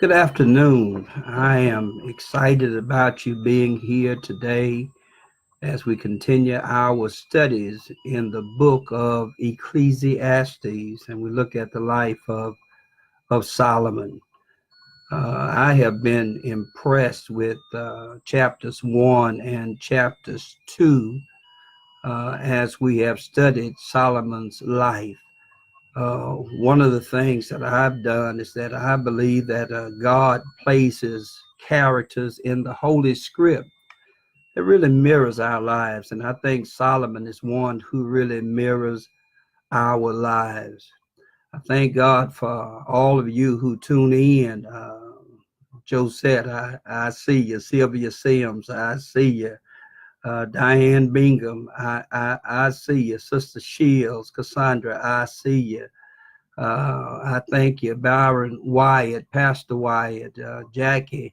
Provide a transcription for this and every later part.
Good afternoon. I am excited about you being here today as we continue our studies in the book of Ecclesiastes and we look at the life of Solomon. I have been impressed with chapters 1 and chapters 2 as we have studied Solomon's life. One of the things that I've done is that I believe that God places characters in the Holy Script that really mirrors our lives. And I think Solomon is one who really mirrors our lives. I thank God for all of you who tune in. Josette, I see you. Sylvia Sims, I see you. Diane Bingham, I see you. Sister Shields, Cassandra, I see you. I thank you, Byron Wyatt, Pastor Wyatt, Jackie,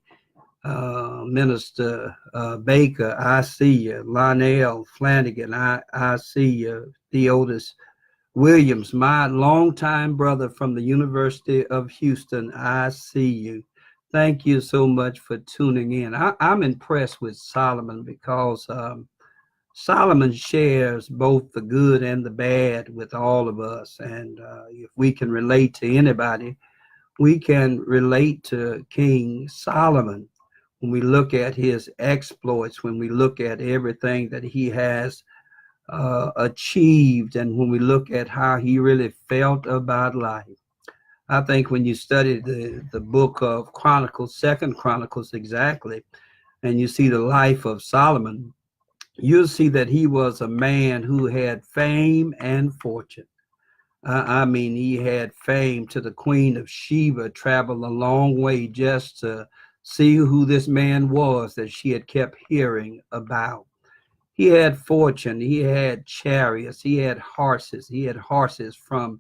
Minister Baker, I see you. Lionel Flanagan, I see you. Theodis Williams, my longtime brother from the University of Houston, I see you. Thank you so much for tuning in. I'm impressed with Solomon because Solomon shares both the good and the bad with all of us. And if we can relate to anybody, we can relate to King Solomon when we look at his exploits, when we look at everything that he has achieved, and when we look at how he really felt about life. I think when you study the book of Chronicles, Second Chronicles exactly, and you see the life of Solomon, you'll see that he was a man who had fame and fortune. I mean, he had fame to the Queen of Sheba, traveled a long way just to see who this man was that she had kept hearing about. He had fortune, he had chariots, he had horses from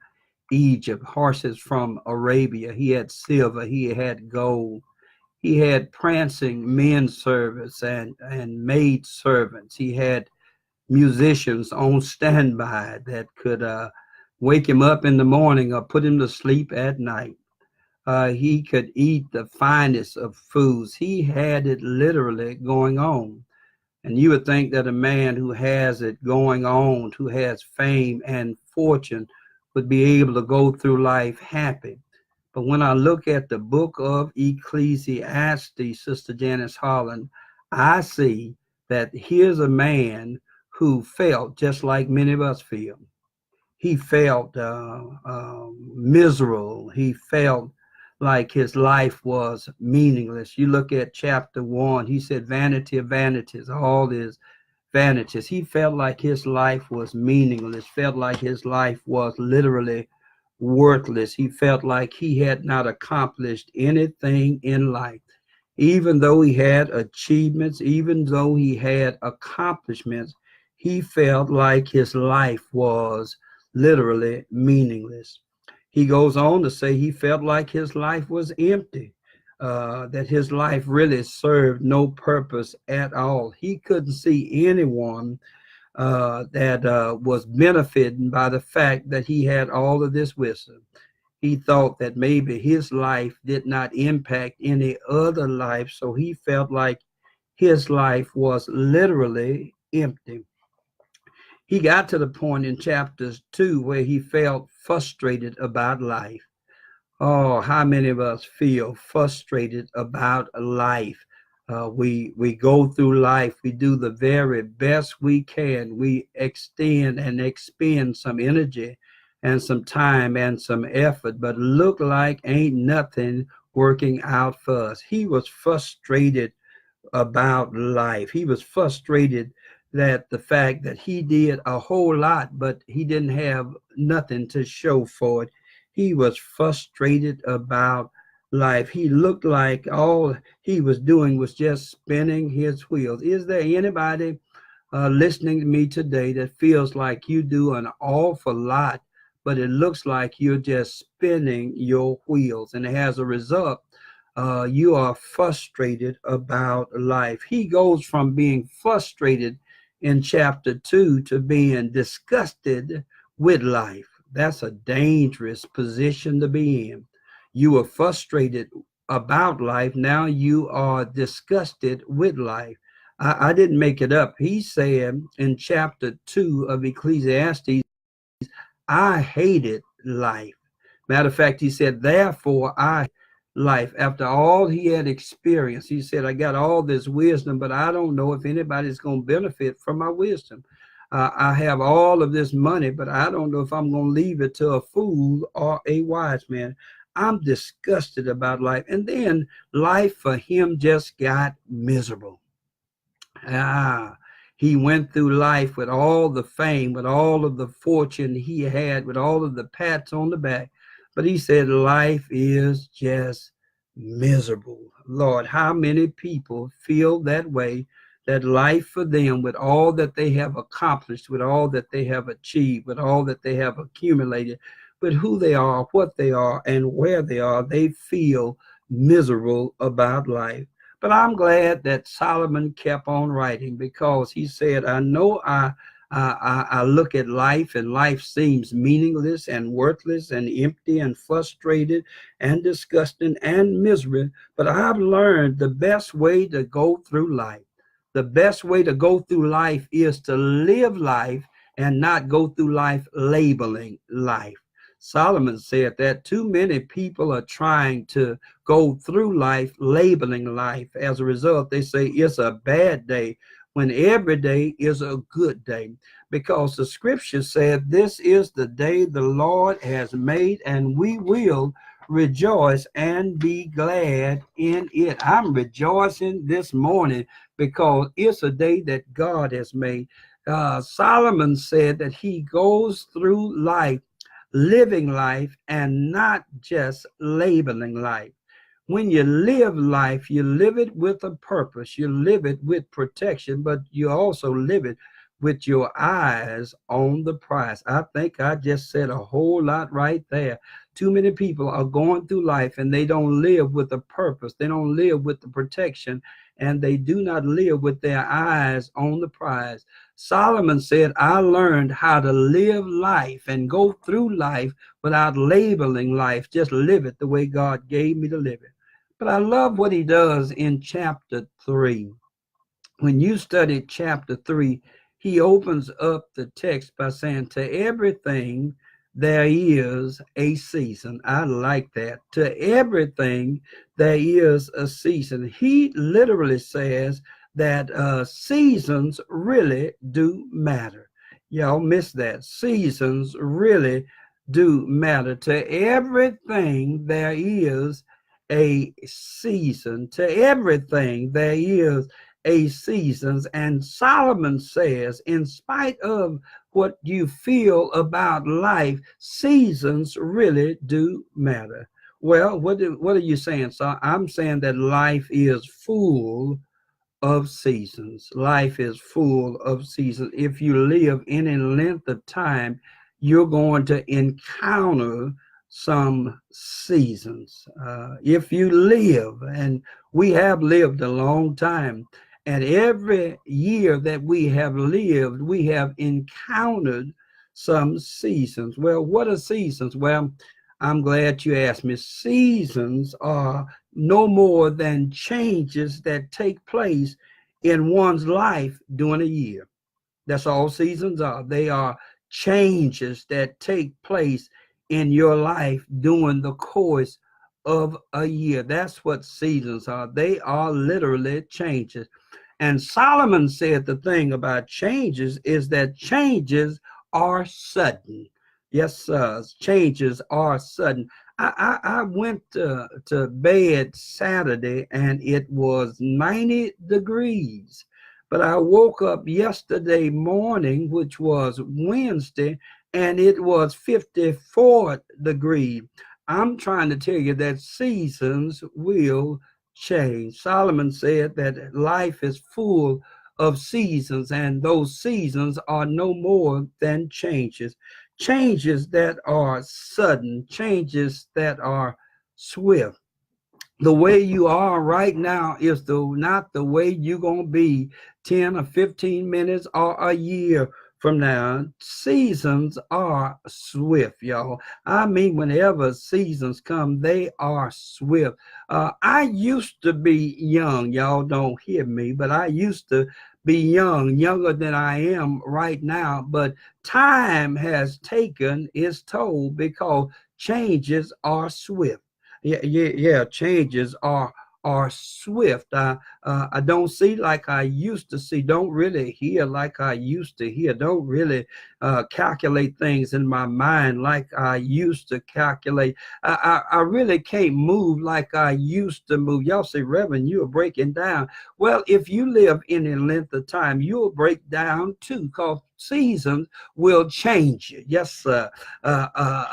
Egypt, horses from Arabia, he had silver, he had gold, he had prancing men servants and maid servants, he had musicians on standby that could wake him up in the morning or put him to sleep at night. He could eat the finest of foods. He had it literally going on. And you would think that a man who has it going on, who has fame and fortune, would be able to go through life happy. But when I look at the book of Ecclesiastes, Sister Janice Holland, I see that here's a man who felt just like many of us feel. He felt miserable. He felt like his life was meaningless. You look at chapter 1, he said, vanity of vanities, all is vanities. He felt like his life was meaningless, felt like his life was literally worthless. He felt like he had not accomplished anything in life. Even though he had achievements, even though he had accomplishments, he felt like his life was literally meaningless. He goes on to say he felt like his life was empty, that his life really served no purpose at all. He couldn't see anyone that was benefiting by the fact that he had all of this wisdom. He thought that maybe his life did not impact any other life, so he felt like his life was literally empty. He got to the point in chapters 2 where he felt frustrated about life. Oh, how many of us feel frustrated about life? We go through life. We do the very best we can. We extend and expend some energy and some time and some effort, but look like ain't nothing working out for us. He was frustrated about life. He was frustrated that the fact that he did a whole lot, but he didn't have nothing to show for it. He was frustrated about life. He looked like all he was doing was just spinning his wheels. Is there anybody listening to me today that feels like you do an awful lot, but it looks like you're just spinning your wheels? And as a result, you are frustrated about life. He goes from being frustrated in chapter 2 to being disgusted with life. That's a dangerous position to be in. You were frustrated about life. Now you are disgusted with life. I didn't make it up. He said in chapter 2 of Ecclesiastes, I hated life. Matter of fact, he said, therefore I life. After all he had experienced, he said, I got all this wisdom, but I don't know if anybody's going to benefit from my wisdom. I have all of this money, but I don't know if I'm going to leave it to a fool or a wise man. I'm disgusted about life. And then life for him just got miserable. He went through life with all the fame, with all of the fortune he had, with all of the pats on the back. But he said, life is just miserable. Lord, how many people feel that way, that life for them, with all that they have accomplished, with all that they have achieved, with all that they have accumulated, with who they are, what they are, and where they are, they feel miserable about life. But I'm glad that Solomon kept on writing, because he said, I know I look at life and life seems meaningless and worthless and empty and frustrated and disgusting and miserable, but I've learned the best way to go through life. The best way to go through life is to live life and not go through life labeling life. Solomon said that too many people are trying to go through life labeling life. As a result, they say it's a bad day when every day is a good day, because the scripture said, this is the day the Lord has made, and we will rejoice and be glad in it. I'm rejoicing this morning because it's a day that God has made. Solomon said that he goes through life living life and not just labeling life. When you live life, you live it with a purpose. You live it with protection, but you also live it with your eyes on the prize. I think I just said a whole lot right there. Too many people are going through life and they don't live with a purpose. They don't live with the protection, and they do not live with their eyes on the prize. Solomon said, I learned how to live life and go through life without labeling life. Just live it the way God gave me to live it. But I love what he does in chapter 3. When you study chapter 3, he opens up the text by saying, to everything there is a season. I like that. To everything there is a season. He literally says that seasons really do matter. Y'all miss that. Seasons really do matter. To everything there is a season. To everything there is a seasons. And Solomon says, in spite of what you feel about life, seasons really do matter. Well, what are you saying? So I'm saying that life is full of seasons. Life is full of seasons. If you live any length of time, you're going to encounter some seasons. If you live, and we have lived a long time, and every year that we have lived, we have encountered some seasons. Well, what are seasons? Well, I'm glad you asked me. Seasons are no more than changes that take place in one's life during a year. That's all seasons are. They are changes that take place in your life during the course of a year. That's what seasons are. They are literally changes. And Solomon said the thing about changes is that changes are sudden. Yes, sir. Changes are sudden. I went to bed Saturday and it was 90 degrees. But I woke up yesterday morning, which was Wednesday, and it was 54 degrees. I'm trying to tell you that seasons will change. Solomon said that life is full of seasons, and those seasons are no more than changes. Changes that are sudden, changes that are swift. The way you are right now is not the way you're going to be 10 or 15 minutes or a year from now on. Seasons are swift, y'all. I mean, whenever seasons come, they are swift. I used to be young. Y'all don't hear me, but I used to be young, younger than I am right now. But time has taken its toll because changes are swift. Yeah, changes are swift. I don't see like I used to see, don't really hear like I used to hear, don't really calculate things in my mind like I used to calculate. I really can't move like I used to move. Y'all say, Reverend, you're breaking down. Well, if you live any length of time, you'll break down too, because seasons will change you. Yes, sir.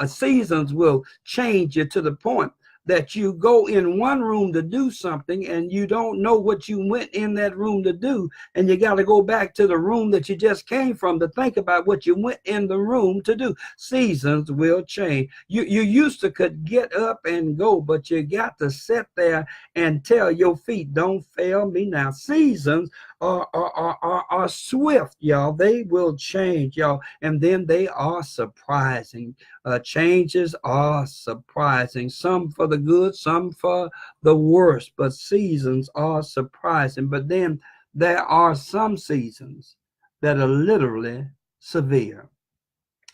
Seasons will change you to the point that you go in one room to do something and you don't know what you went in that room to do, and you got to go back to the room that you just came from to think about what you went in the room to do. Seasons will change. You used to could get up and go, but you got to sit there and tell your feet, don't fail me now. Seasons are swift, y'all. They will change, y'all, and then they are surprising. Changes are surprising, some for the good, some for the worse, but seasons are surprising. But then there are some seasons that are literally severe.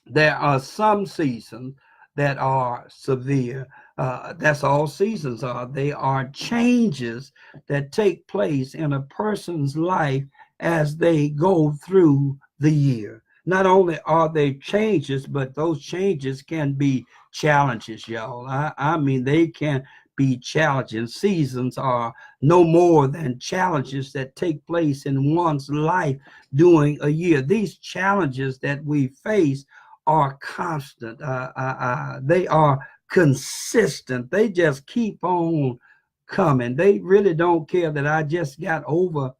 There are some seasons that are severe. That's all seasons are. They are changes that take place in a person's life as they go through the year. Not only are they changes, but those changes can be challenges, y'all. I mean, they can be challenging. Seasons are no more than challenges that take place in one's life during a year. These challenges that we face are constant. They are consistent. They just keep on coming. They really don't care that I just got over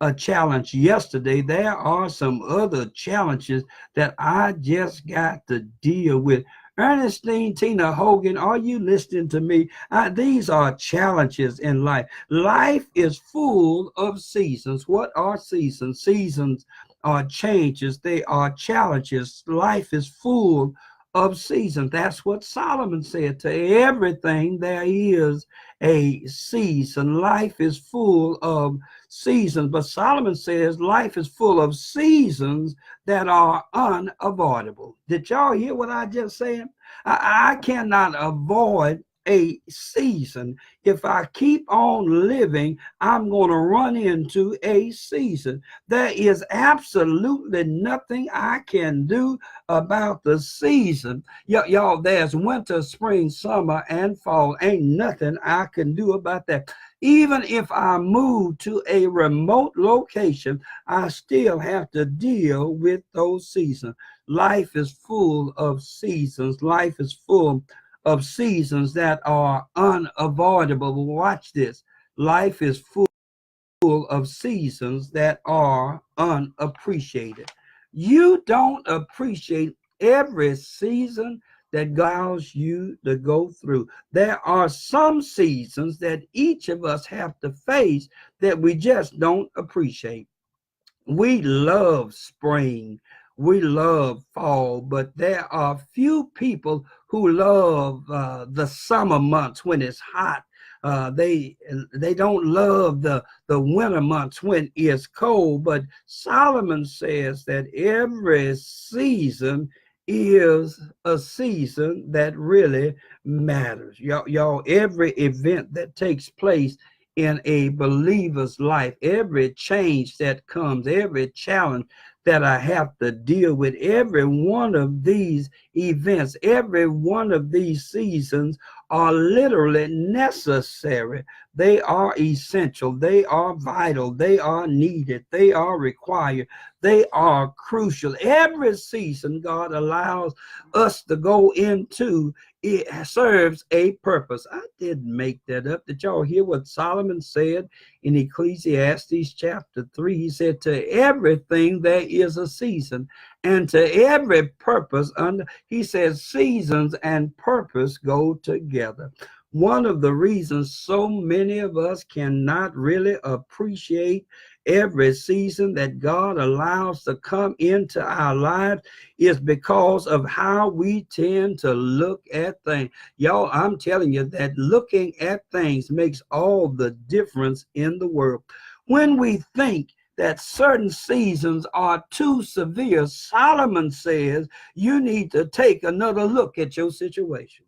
a challenge yesterday. There are some other challenges that I just got to deal with. Ernestine Tina Hogan, are you listening to me? These are challenges in life. Life is full of seasons. What are seasons? Seasons are changes. They are challenges. Life is full of seasons. That's what Solomon said. To everything there is a season. Life is full of seasons. But Solomon says life is full of seasons that are unavoidable. Did y'all hear what I just said? I cannot avoid a season. If I keep on living, I'm going to run into a season. There is absolutely nothing I can do about the season. Y'all, there's winter, spring, summer, and fall. Ain't nothing I can do about that. Even if I move to a remote location, I still have to deal with those seasons. Life is full of seasons. Life is full of seasons that are unavoidable. Watch this. Life is full of seasons that are unappreciated. You don't appreciate every season that allows you to go through. There are some seasons that each of us have to face that we just don't appreciate. We love spring, we love fall, but there are few people who love the summer months when it's hot. They don't love the winter months when it's cold. But Solomon says that every season is a season that really matters. Y'all, every event that takes place in a believer's life, every change that comes, every challenge that I have to deal with, every one of these events, every one of these seasons are literally necessary. They are essential. They are vital. They are needed. They are required. They are crucial. Every season God allows us to go into, it serves a purpose. I didn't make that up. Did y'all hear what Solomon said in Ecclesiastes chapter 3? He said, to everything there is a season, and to every purpose under. He says seasons and purpose go together. One of the reasons so many of us cannot really appreciate Every season that God allows to come into our lives is because of how we tend to look at things. Y'all, I'm telling you that looking at things makes all the difference in the world. When we think that certain seasons are too severe, Solomon says you need to take another look at your situation.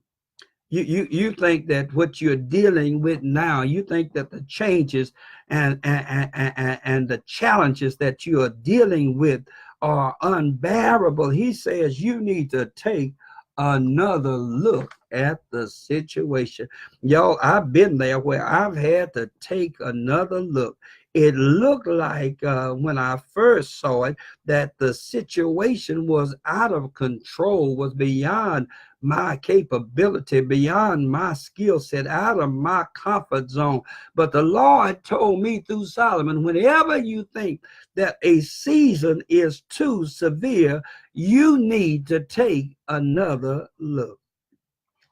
You think that what you're dealing with now, you think that the changes and the challenges that you are dealing with are unbearable. He says you need to take another look at the situation. Y'all, I've been there where I've had to take another look. It looked like when I first saw it that the situation was out of control, was beyond my capability, beyond my skill set, out of my comfort zone. But the Lord told me through Solomon, whenever you think that a season is too severe, you need to take another look.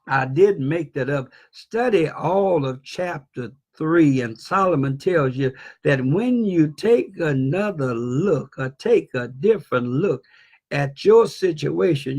I didn't make that up. Study all of chapter 3, and Solomon tells you that when you take another look or take a different look at your situation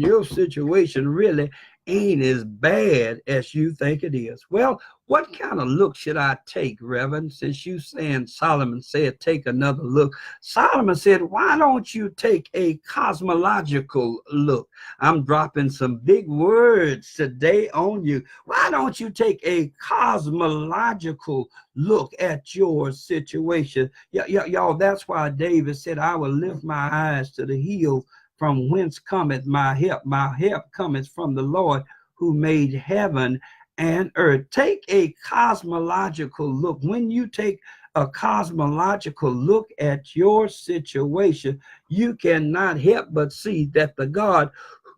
really ain't as bad as you think it is. Well, what kind of look should I take, Reverend? Since you saying Solomon said take another look, Solomon said, why don't you take a cosmological look? I'm dropping some big words today on you. Why don't you take a cosmological look at your situation? Y'all, that's why David said, I will lift my eyes to the hills from whence cometh my help. My help cometh from the Lord who made heaven and earth. Take a cosmological look. When you take a cosmological look at your situation, you cannot help but see that the God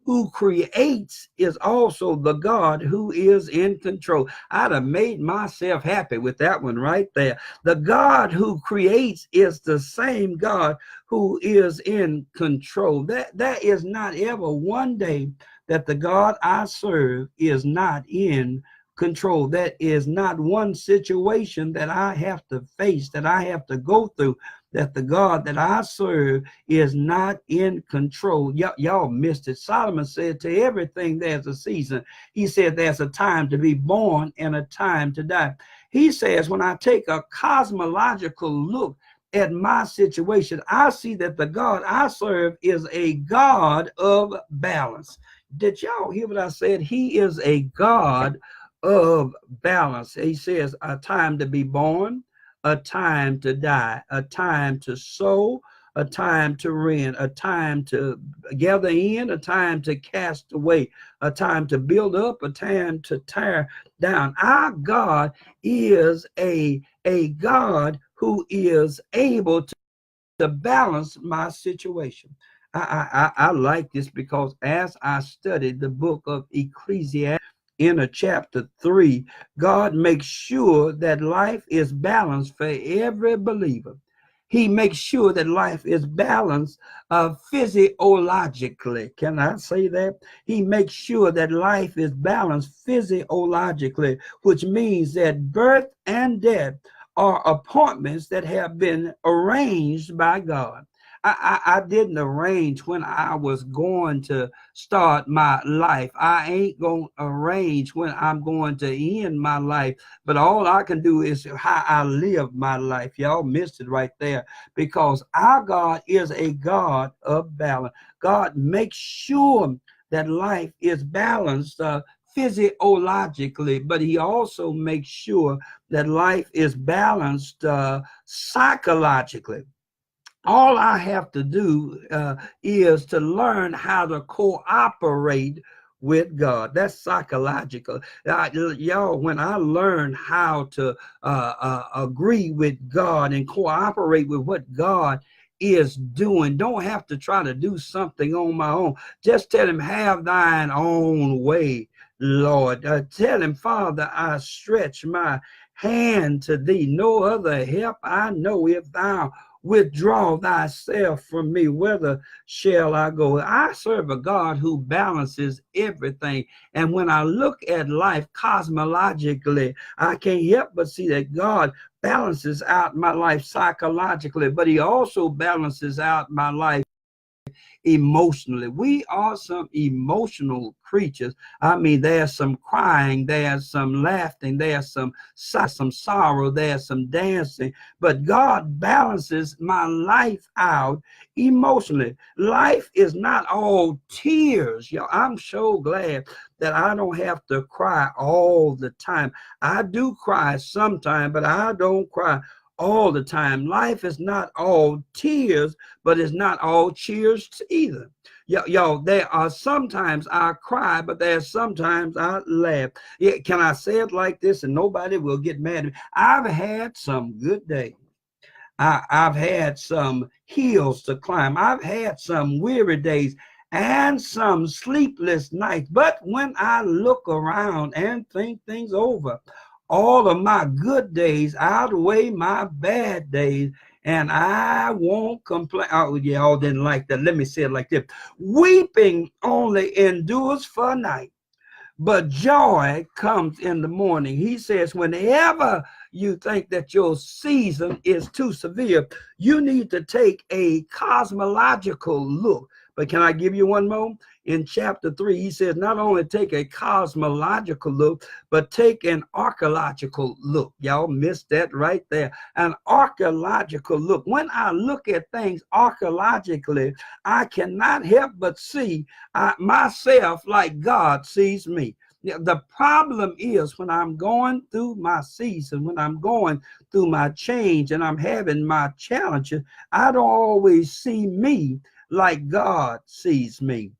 who creates is also the God who is in control. I'd have made myself happy with that one right there. The God who creates is the same God who is in control. There is not ever one day that the God I serve is not in control. That is not one situation that I have to face, that I have to go through, that the God that I serve is not in control. Y'all missed it. Solomon said to everything there's a season. He said there's a time to be born and a time to die. He says when I take a cosmological look at my situation, I see that the God I serve is a God of balance. Did y'all hear what I said? He is a God of balance. He says a time to be born, a time to die, a time to sow, a time to rend, a time to gather in, a time to cast away, a time to build up, a time to tear down. Our God is a God who is able to balance my situation. I like this because as I studied the book of Ecclesiastes, in a chapter 3, God makes sure that life is balanced for every believer. He makes sure that life is balanced physiologically. Can I say that? He makes sure that life is balanced physiologically, which means that birth and death are appointments that have been arranged by God. I didn't arrange when I was going to start my life. I ain't going to arrange when I'm going to end my life. But all I can do is how I live my life. Y'all missed it right there. Because our God is a God of balance. God makes sure that life is balanced physiologically, but he also makes sure that life is balanced psychologically. All I have to do is to learn how to cooperate with God. That's psychological. Y'all, when I learned how to agree with God and cooperate with what God is doing, don't have to try to do something on my own. Just tell him, have thine own way, Lord. Tell him, Father, I stretch my hand to thee. No other help I know. If thou withdraw thyself from me, whither shall I go? I serve a God who balances everything. And when I look at life cosmologically, I can't help but see that God balances out my life psychologically, but he also balances out my life emotionally. We are some emotional creatures. I mean, there's some crying, there's some laughing, there's some sorrow, there's some dancing, but God balances my life out emotionally. Life is not all tears. I'm so glad that I don't have to cry all the time. I do cry sometimes, but I don't cry all the time. Life is not all tears, but it's not all cheers either. Y'all, there are sometimes I cry, but there's sometimes I laugh. Yeah, can I say it like this and nobody will get mad at me? I've had some good days. I've had some hills to climb. I've had some weary days and some sleepless nights. But when I look around and think things over, all of my good days outweigh my bad days, and I won't complain. Oh, y'all didn't like that. Let me say it like this. Weeping only endures for a night, but joy comes in the morning. He says, whenever you think that your season is too severe, you need to take a cosmological look. But can I give you one more? In chapter 3, he says, not only take a cosmological look, but take an archaeological look. Y'all missed that right there. An archaeological look. When I look at things archaeologically, I cannot help but see myself like God sees me. The problem is when I'm going through my season, when I'm going through my change and I'm having my challenges, I don't always see me like God sees me.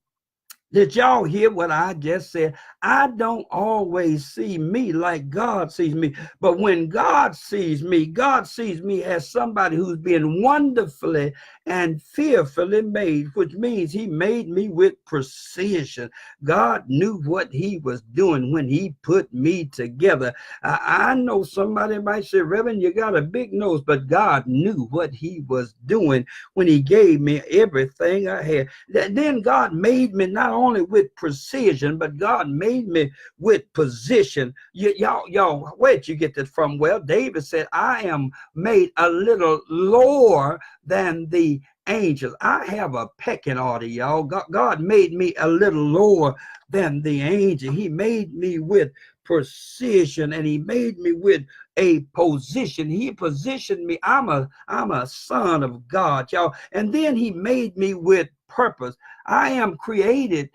Did y'all hear what I just said? I don't always see me like God sees me. But when God sees me as somebody who's been wonderfully and fearfully made, which means he made me with precision. God knew what he was doing when he put me together. I know somebody might say, Reverend, you got a big nose, but God knew what he was doing when he gave me everything I had. Then God made me not only with precision, but God made me with position. Y'all, where'd you get this from? Well, David said, I am made a little lower than the angels. I have a pecking order, y'all. God made me a little lower than the angel. He made me with precision, and he made me with a position. He positioned me. I'm a son of God, y'all. And then he made me with purpose. I am created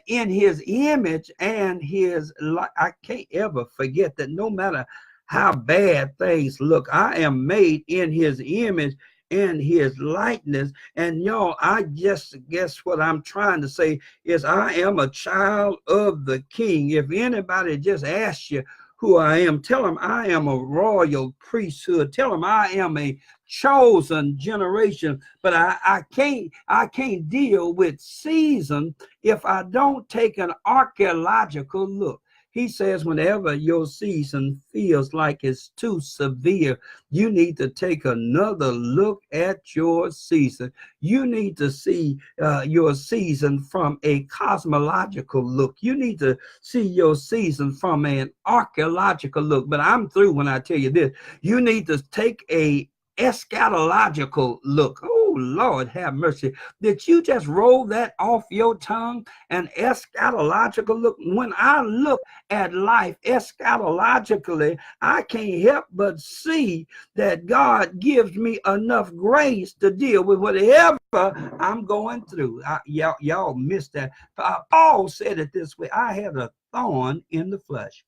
in his image and his life. I can't ever forget that. No matter how bad things look, I am made in his image and his likeness. And y'all, I just guess what I'm trying to say is I am a child of the King. If anybody just asks you who I am, tell them I am a royal priesthood. Tell them I am a chosen generation. But I can't deal with season if I don't take an archaeological look. He says, whenever your season feels like it's too severe, you need to take another look at your season. You need to see your season from a cosmological look. You need to see your season from an archaeological look. But I'm through when I tell you this. You need to take a eschatological look. Oh, Lord, have mercy. Did you just roll that off your tongue? An eschatological look. When I look at life eschatologically, I can't help but see that God gives me enough grace to deal with whatever I'm going through. Y'all missed that. Paul said it this way: I had a thorn in the flesh.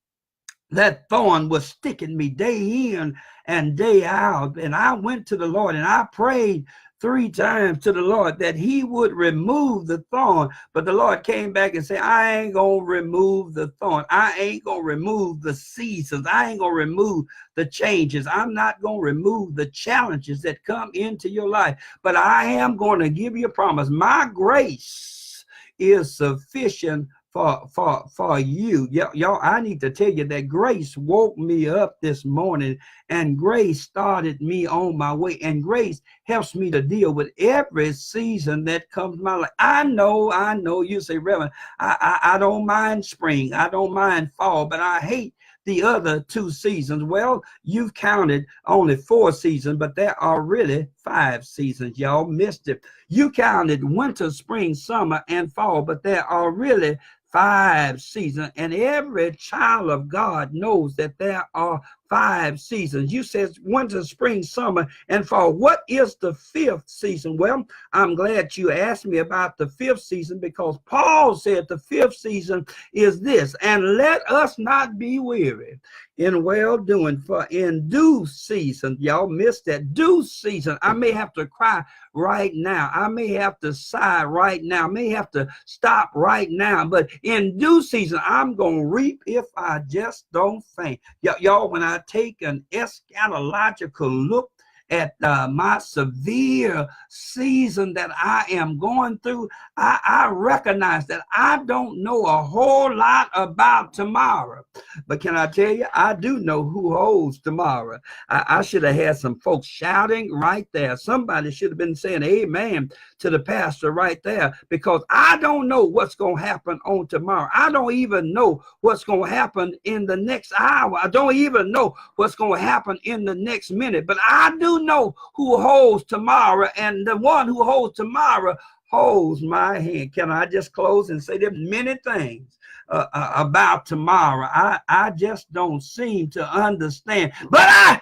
That thorn was sticking me day in and day out. And I went to the Lord and I prayed 3 times to the Lord that he would remove the thorn. But the Lord came back and said, I ain't going to remove the thorn. I ain't going to remove the seasons. I ain't going to remove the changes. I'm not going to remove the challenges that come into your life. But I am going to give you a promise. My grace is sufficient for you. Y'all, I need to tell you that grace woke me up this morning, and grace started me on my way, and grace helps me to deal with every season that comes my life. I know you say, Reverend, I don't mind spring, I don't mind fall, but I hate the other 2 seasons. Well, you've counted only 4 seasons, but there are really 5 seasons. Y'all missed it. You counted winter, spring, summer, and fall, but there are really 5 seasons, and every child of God knows that there are 5 seasons. You said winter, spring, summer, and fall. What is the 5th season? Well, I'm glad you asked me about the 5th season, because Paul said the 5th season is this: and let us not be weary in well doing, for in due season. Y'all missed that. Due season. I may have to cry right now. I may have to sigh right now. I may have to stop right now. But in due season, I'm going to reap if I just don't faint. Y'all, when I take an eschatological look at my severe season that I am going through, I recognize that I don't know a whole lot about tomorrow. But can I tell you, I do know who holds tomorrow. I should have had some folks shouting right there. Somebody should have been saying amen to the pastor right there, because I don't know what's going to happen on tomorrow. I don't even know what's going to happen in the next hour. I don't even know what's going to happen in the next minute. But I do know who holds tomorrow, and the one who holds tomorrow holds my hand. Can I just close and say there are many things about tomorrow I just don't seem to understand, but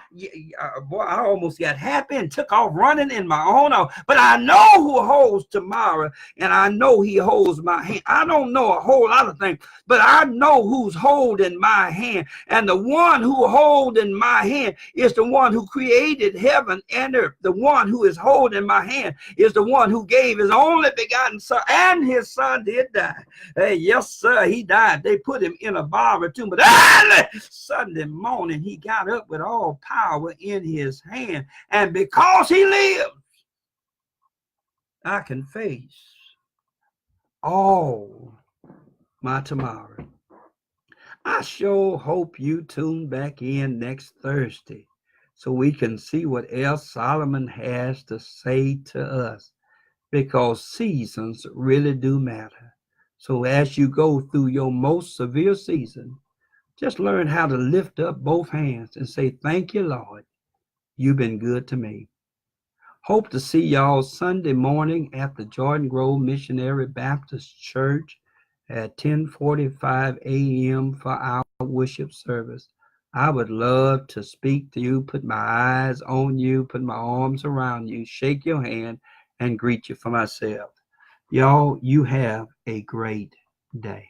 boy, I almost got happy and took off running in my own house. But I know who holds tomorrow, and I know he holds my hand. I don't know a whole lot of things, but I know who's holding my hand, and the one who holding my hand is the one who created heaven and earth. The one who is holding my hand is the one who gave his only begotten son, and his son did die. Hey, yes, sir, he died. They put him in a borrowed tomb, but early Sunday morning he got up with all power in his hand, and because he lives, I can face all my tomorrow. I sure hope you tune back in next Thursday so we can see what else Solomon has to say to us, because seasons really do matter. So as you go through your most severe season, just learn how to lift up both hands and say, thank you, Lord. You've been good to me. Hope to see y'all Sunday morning at the Jordan Grove Missionary Baptist Church at 10:45 a.m. for our worship service. I would love to speak to you, put my eyes on you, put my arms around you, shake your hand, and greet you for myself. Y'all, you have a great day.